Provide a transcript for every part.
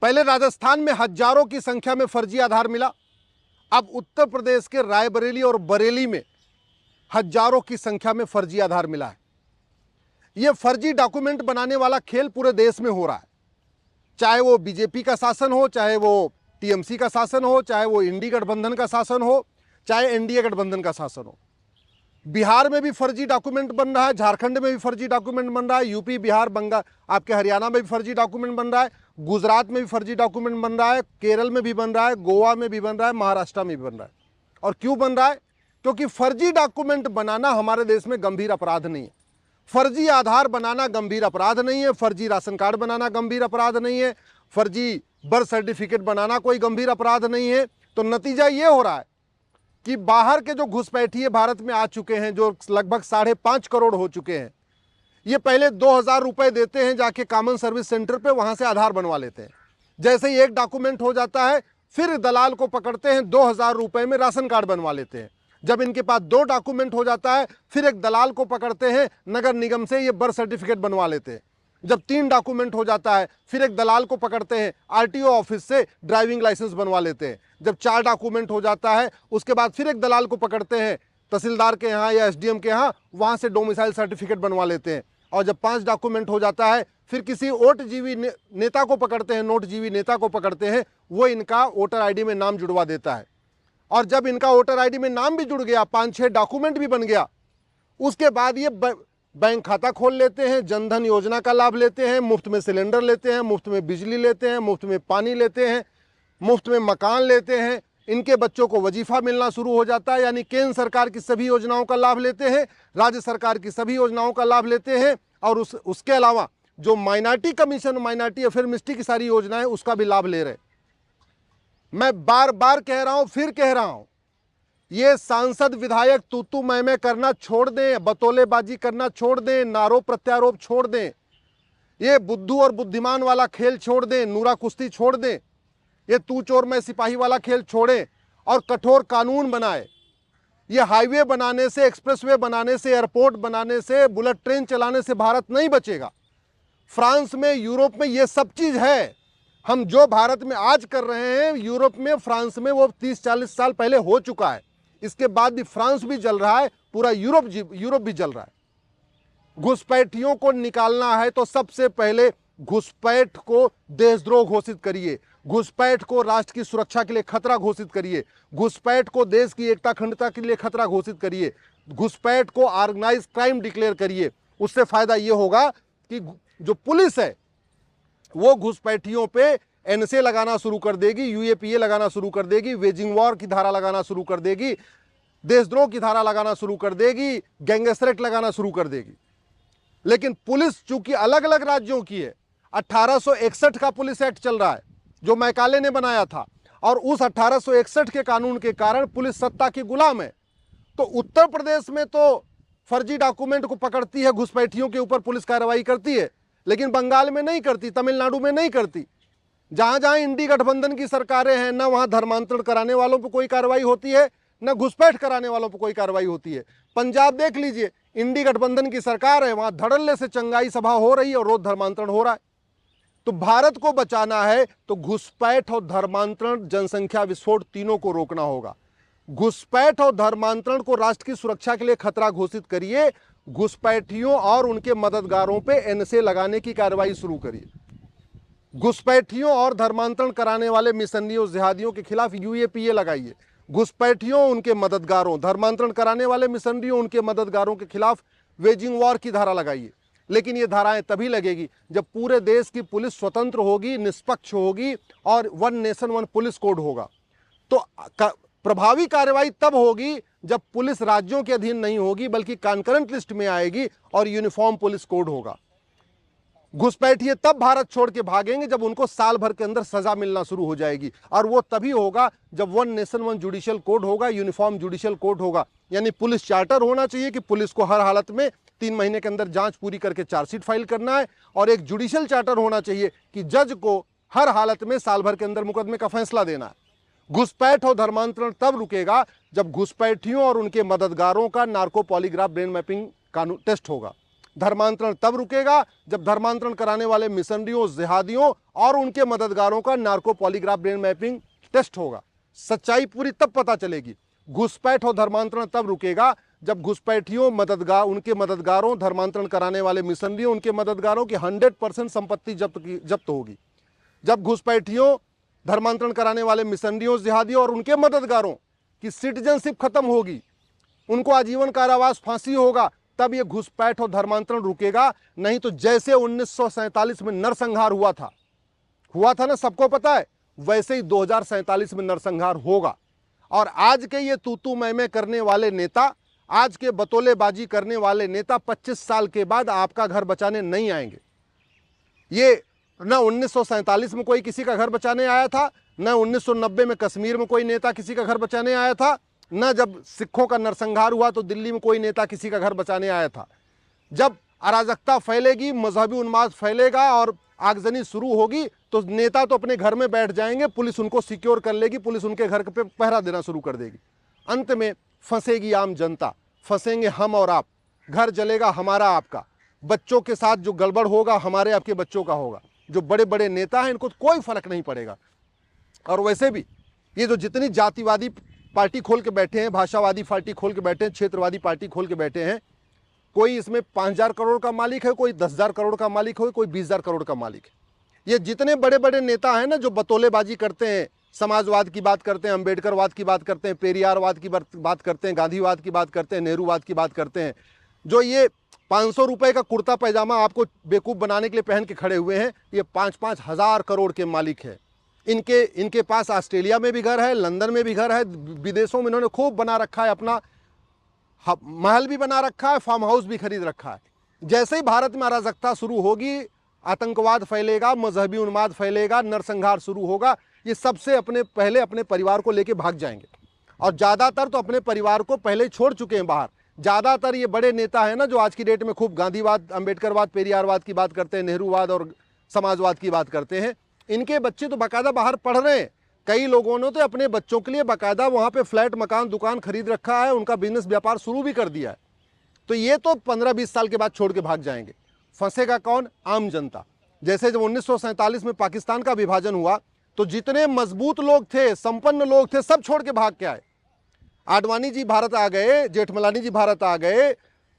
पहले राजस्थान में हजारों की संख्या में फर्जी आधार मिला, अब उत्तर प्रदेश के रायबरेली और बरेली में हजारों की संख्या में फर्जी आधार मिला है। यह फर्जी डॉक्यूमेंट बनाने वाला खेल पूरे देश में हो रहा है, चाहे वो बीजेपी का शासन हो, चाहे वो टीएमसी का शासन हो, चाहे वो इंडी गठबंधन का शासन हो, चाहे एनडीए गठबंधन का शासन हो। बिहार में भी फर्जी डॉक्यूमेंट बन रहा है, झारखंड में भी फर्जी डॉक्यूमेंट बन रहा है, यूपी, बिहार, बंगाल, आपके हरियाणा में भी फर्जी डॉक्यूमेंट बन रहा है, गुजरात में भी फर्जी डॉक्यूमेंट बन रहा है, केरल में भी बन रहा है, गोवा में भी बन रहा है, महाराष्ट्र में भी बन रहा है। और क्यों बन रहा है? क्योंकि फर्जी डॉक्यूमेंट बनाना हमारे देश में गंभीर अपराध नहीं है। फर्जी आधार बनाना गंभीर अपराध नहीं है, फर्जी राशन कार्ड बनाना गंभीर अपराध नहीं है, फर्जी बर्थ सर्टिफिकेट बनाना कोई गंभीर अपराध नहीं है। तो नतीजा ये हो रहा है कि बाहर के जो घुसपैठिए भारत में आ चुके हैं, जो लगभग 5.5 करोड़ हो चुके हैं, ये पहले 2,000 रुपए देते हैं जाके कॉमन सर्विस सेंटर पे, वहां से आधार बनवा लेते हैं। जैसे ही एक डॉक्यूमेंट हो जाता है फिर दलाल को पकड़ते हैं, 2,000 रुपए में राशन कार्ड बनवा लेते हैं। जब इनके पास 2 डॉक्यूमेंट हो जाता है फिर एक दलाल को पकड़ते हैं, नगर निगम से ये बर्थ सर्टिफिकेट बनवा लेते हैं। जब 3 डॉक्यूमेंट हो जाता है फिर एक दलाल को पकड़ते हैं, आरटीओ ऑफिस से ड्राइविंग लाइसेंस बनवा लेते हैं। जब 4 डॉक्यूमेंट हो जाता है उसके बाद फिर एक दलाल को पकड़ते हैं, तहसीलदार के यहाँ या एसडीएम के यहाँ, वहाँ से डोमिसाइल सर्टिफिकेट बनवा लेते हैं। और जब 5 डॉक्यूमेंट हो जाता है फिर किसी वोटजीवी नेता को पकड़ते हैं, नोटजीवी नेता को पकड़ते हैं, वो इनका वोटर आईडी में नाम जुड़वा देता है। और जब इनका वोटर आईडी में नाम भी जुड़ गया, 5-6 डॉक्यूमेंट भी बन गया, उसके बाद ये बैंक खाता खोल लेते हैं, जनधन योजना का लाभ लेते हैं, मुफ्त में सिलेंडर लेते हैं, मुफ्त में बिजली लेते हैं, मुफ्त में पानी लेते हैं, मुफ्त में मकान लेते हैं। इनके बच्चों को वजीफा मिलना शुरू हो जाता है, यानी केंद्र सरकार की सभी योजनाओं का लाभ लेते हैं, राज्य सरकार की सभी योजनाओं का लाभ लेते हैं। और उसके अलावा जो minority commission, minority affair ministry की सारी योजनाएं, उसका भी लाभ ले रहे। मैं बार बार कह रहा हूं, फिर कह रहा हूं, ये सांसद विधायक तू मैं करना छोड़ दें, बतौलेबाजी करना छोड़ दें, आरोप प्रत्यारोप छोड़ दें, ये बुद्धू और बुद्धिमान वाला खेल छोड़ दें, नूरा कुश्ती छोड़ दें, ये तू चोर मैं सिपाही वाला खेल छोड़ें और कठोर कानून बनाए। ये हाईवे बनाने से, एक्सप्रेसवे बनाने से, एयरपोर्ट बनाने से, बुलेट ट्रेन चलाने से भारत नहीं बचेगा। फ्रांस में, यूरोप में ये सब चीज है। हम जो भारत में आज कर रहे हैं, यूरोप में, फ्रांस में वो 30-40 साल पहले हो चुका है। इसके बाद भी फ्रांस भी जल रहा है, पूरा यूरोप भी जल रहा है। घुसपैठियों को निकालना है तो सबसे पहले घुसपैठ को देशद्रोह घोषित करिए, घुसपैठ को राष्ट्र की सुरक्षा के लिए खतरा घोषित करिए, घुसपैठ को देश की एकता अखंडता के लिए खतरा घोषित करिए, घुसपैठ को ऑर्गेनाइज क्राइम डिक्लेयर करिए। उससे फायदा ये होगा कि जो पुलिस है वो घुसपैठियों पे एनएसए लगाना शुरू कर देगी, यूएपीए लगाना शुरू कर देगी, वेजिंग वॉर की धारा लगाना शुरू कर देगी, देशद्रोह की धारा लगाना शुरू कर देगी, गैंगस्टर एक्ट लगाना शुरू कर देगी। लेकिन पुलिस चूंकि अलग अलग राज्यों की है, 1861 का पुलिस एक्ट चल रहा है जो मैकाले ने बनाया था, और उस 1861 के कानून के कारण पुलिस सत्ता की गुलाम है। तो उत्तर प्रदेश में तो फर्जी डॉक्यूमेंट को पकड़ती है, घुसपैठियों के ऊपर पुलिस कार्रवाई करती है, लेकिन बंगाल में नहीं करती, तमिलनाडु में नहीं करती। जहां जहां इंडी गठबंधन की सरकारें हैं, ना वहां धर्मांतरण कराने वालों पर कोई कार्रवाई होती है, ना घुसपैठ कराने वालों पर कोई कार्रवाई होती है। पंजाब देख लीजिए, इंडी गठबंधन की सरकार है, वहां धड़ल्ले से चंगाई सभा हो रही है और रोज धर्मांतरण हो रहा है। तो भारत को बचाना है तो घुसपैठ और धर्मांतरण, जनसंख्या विस्फोट तीनों को रोकना होगा। घुसपैठ और धर्मांतरण को राष्ट्र की सुरक्षा के लिए खतरा घोषित करिए, घुसपैठियों और उनके मददगारों पे एनएसए लगाने की कार्रवाई शुरू करिए। घुसपैठियों और धर्मांतरण कराने वाले मिशनरियों, जिहादियों के खिलाफ यूएपीए लगाइए। घुसपैठियों, उनके मददगारों, धर्मांतरण कराने वाले मिशनरियों, उनके मददगारों के खिलाफ वेजिंग वॉर की धारा लगाइए। लेकिन ये धाराएं तभी लगेगी जब पूरे देश की पुलिस स्वतंत्र होगी, निष्पक्ष होगी और 1 नेशन 1 पुलिस कोड होगा। तो प्रभावी कार्रवाई तब होगी जब पुलिस राज्यों के अधीन नहीं होगी बल्कि कॉन्करेंट लिस्ट में आएगी और यूनिफॉर्म पुलिस कोड होगा। घुसपैठिए तब भारत छोड़ के भागेंगे जब उनको साल भर के अंदर सजा मिलना शुरू हो जाएगी, और वो तभी होगा जब 1 नेशन 1 जुडिशियल कोड होगा, यूनिफॉर्म जुडिशियल कोड होगा। यानी पुलिस चार्टर होना चाहिए कि पुलिस को हर हालत में 3 महीने के अंदर जांच पूरी करके चार्जशीट फाइल करना है, और एक जुडिशियल चार्टर होना चाहिए कि जज को हर हालत में साल भर के अंदर मुकदमे का फैसला देना है। घुसपैठ और धर्मांतरण तब रुकेगा जब घुसपैठियों और उनके मददगारों का नार्को पॉलीग्राफ ब्रेन मैपिंग कानून टेस्ट होगा। धर्मांतरण तब रुकेगा जब धर्मांतरण कराने वाले मिशनरियों, जिहादियों और उनके मददगारों का narco polygraph brain mapping test होगा। सच्चाई पूरी तब पता चलेगी। घुसपैठ और धर्मांतरण तब रुकेगा जब घुसपैठियों, उनके मददगारों, धर्मांतरण कराने वाले मिशनरियों, उनके मददगारों की 100% संपत्ति जब्त होगी। जब घुसपैठियों, धर्मांतरण कराने वाले मिशनरियों, जिहादियों और उनके मददगारों की सिटीजनशिप खत्म होगी, उनको आजीवन कारावास, फांसी होगा, तब ये घुसपैठ और धर्मांतरण रुकेगा। नहीं तो जैसे 1947 में नरसंहार हुआ था ना, सबको पता है, वैसे ही 2047 में नरसंहार होगा। और आज के ये तू मैं करने वाले नेता, आज के बतौलेबाजी करने वाले नेता 25 साल के बाद आपका घर बचाने नहीं आएंगे। ये न 1947 में कोई किसी का घर बचाने आया था, न 1990 में कश्मीर में कोई नेता किसी का घर बचाने आया था, न जब सिखों का नरसंहार हुआ तो दिल्ली में कोई नेता किसी का घर बचाने आया था। जब अराजकता फैलेगी, मजहबी उन्माद फैलेगा और आगजनी शुरू होगी तो नेता तो अपने घर में बैठ जाएंगे, पुलिस उनको सिक्योर कर लेगी, पुलिस उनके घर पे पहरा देना शुरू कर देगी। अंत में फंसेगी आम जनता, फंसेंगे हम और आप, घर जलेगा हमारा आपका, बच्चों के साथ जो गड़बड़ होगा हमारे आपके बच्चों का होगा। जो बड़े बड़े नेता हैं इनको कोई फर्क नहीं पड़ेगा। और वैसे भी ये जो जितनी जातिवादी पार्टी खोल के बैठे हैं, भाषावादी पार्टी खोल के बैठे हैं, क्षेत्रवादी पार्टी खोल के बैठे हैं, कोई इसमें 5,000 करोड़ का मालिक है, कोई 10,000 करोड़ का मालिक है, कोई 20,000 करोड़ का मालिक है। ये जितने बड़े बड़े नेता हैं ना, जो बतौलेबाजी करते हैं, समाजवाद की बात करते हैं, अंबेडकरवाद की बात करते हैं, पेरियारवाद की बात करते हैं, गांधीवाद की बात करते हैं, नेहरूवाद की बात करते हैं, जो ये 500 रुपए का कुर्ता पैजामा आपको बेवकूफ़ बनाने के लिए पहन के खड़े हुए हैं, ये 5-5 हज़ार करोड़ के मालिक हैं। इनके पास ऑस्ट्रेलिया में भी घर है, लंदन में भी घर है, विदेशों में इन्होंने खूब बना रखा है, अपना महल भी बना रखा है, फार्म हाउस भी खरीद रखा है। जैसे ही भारत में अराजकता शुरू होगी, आतंकवाद फैलेगा, मजहबी उन्माद फैलेगा, नरसंहार शुरू होगा, ये सबसे पहले अपने परिवार को लेके भाग जाएंगे। और ज़्यादातर तो अपने परिवार को पहले ही छोड़ चुके हैं बाहर। ज़्यादातर ये बड़े नेता हैं ना, जो आज की डेट में खूब गांधीवाद, अंबेडकरवाद, पेरियारवाद की बात करते हैं, नेहरूवाद और समाजवाद की बात करते हैं, इनके बच्चे तो बाकायदा बाहर पढ़ रहे हैं। कई लोगों ने तो अपने बच्चों के लिए बाकायदा वहाँ पे फ्लैट, मकान, दुकान खरीद रखा है, उनका बिजनेस व्यापार शुरू भी कर दिया है। तो ये तो 15-20 साल के बाद छोड़ के भाग जाएंगे। फंसेगा कौन? आम जनता। जैसे जब 1947 में पाकिस्तान का विभाजन हुआ तो जितने मजबूत लोग थे, संपन्न लोग थे, सब छोड़ के भाग के आए। आडवाणी जी भारत आ गए, जेठमलानी जी भारत आ गए,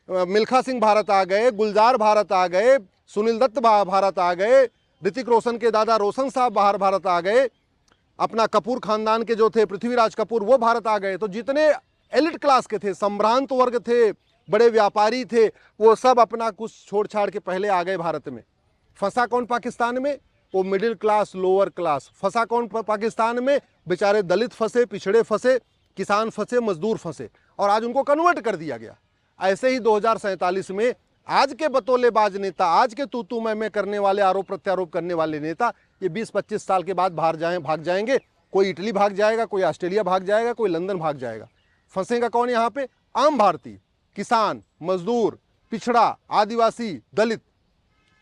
मिल्खा सिंह भारत आ गए, गुलजार भारत आ गए, सुनील दत्त भारत आ गए, ऋतिक रोशन के दादा रोशन साहब बाहर भारत आ गए, अपना कपूर खानदान के जो थे पृथ्वीराज कपूर वो भारत आ गए। तो जितने एलिट क्लास के थे, संभ्रांत वर्ग थे, बड़े व्यापारी थे, वो सब अपना कुछ छोड़ छाड़ के पहले आ गए भारत में। फंसा कौन पाकिस्तान में? वो मिडिल क्लास, लोअर क्लास। फंसा कौन पाकिस्तान में? बेचारे दलित फंसे, पिछड़े फंसे, किसान फंसे, मजदूर फंसे, और आज उनको कन्वर्ट कर दिया गया। ऐसे ही 2047 में आज के बतौलेबाज नेता, आज के तू मैं करने वाले, आरोप प्रत्यारोप करने वाले नेता, ये 20-25 साल के बाद भाग जाएंगे। कोई इटली भाग जाएगा, कोई ऑस्ट्रेलिया भाग जाएगा, कोई लंदन भाग जाएगा। फंसेगा कौन यहाँ पे? आम भारतीय, किसान, मजदूर, पिछड़ा, आदिवासी, दलित,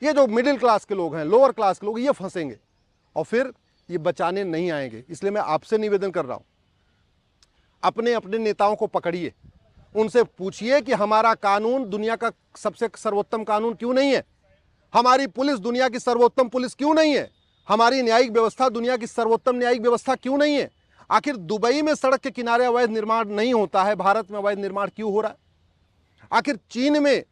ये जो मिडिल क्लास के लोग हैं, लोअर क्लास के लोग, ये फंसेंगे और फिर ये बचाने नहीं आएंगे। इसलिए मैं आपसे निवेदन कर रहा हूं, अपने अपने नेताओं को पकड़िए, उनसे पूछिए कि हमारा कानून दुनिया का सबसे सर्वोत्तम कानून क्यों नहीं है? हमारी पुलिस दुनिया की सर्वोत्तम पुलिस क्यों नहीं है? हमारी न्यायिक व्यवस्था दुनिया की सर्वोत्तम न्यायिक व्यवस्था क्यों नहीं है? आखिर दुबई में सड़क के किनारे अवैध निर्माण नहीं होता है, भारत में अवैध निर्माण क्यों हो रहा है? आखिर चीन में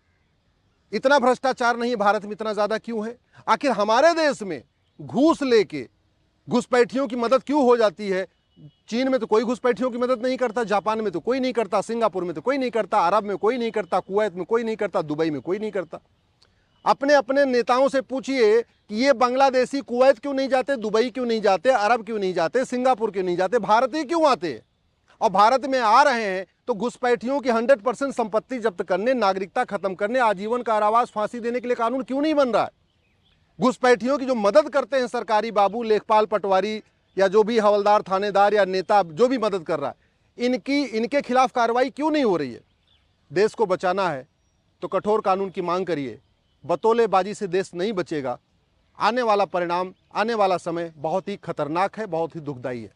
इतना भ्रष्टाचार नहीं, भारत में इतना ज्यादा क्यों है? आखिर हमारे देश में घूस लेके घुसपैठियों की मदद क्यों हो जाती है? चीन में तो कोई घुसपैठियों की मदद नहीं करता, जापान में तो कोई नहीं करता, सिंगापुर में तो कोई नहीं करता, अरब में कोई नहीं करता, कुवैत में कोई नहीं करता, दुबई में कोई नहीं करता। अपने अपने नेताओं से पूछिए कि ये बांग्लादेशी कुवैत क्यों नहीं जाते, दुबई क्यों नहीं जाते, अरब क्यों नहीं जाते, सिंगापुर क्यों नहीं जाते, भारत ही क्यों आते हैं? और भारत में आ रहे हैं तो घुसपैठियों की 100% संपत्ति जब्त करने, नागरिकता खत्म करने, आजीवन कारावास, फांसी देने के लिए कानून क्यों नहीं बन रहा है? घुसपैठियों की जो मदद करते हैं सरकारी बाबू, लेखपाल, पटवारी या जो भी हवलदार, थानेदार या नेता जो भी मदद कर रहा है, इनके खिलाफ कार्रवाई क्यों नहीं हो रही है? देश को बचाना है तो कठोर कानून की मांग करिए। बतौलेबाजी से देश नहीं बचेगा। आने वाला परिणाम, आने वाला समय बहुत ही खतरनाक है, बहुत ही दुखदायी है।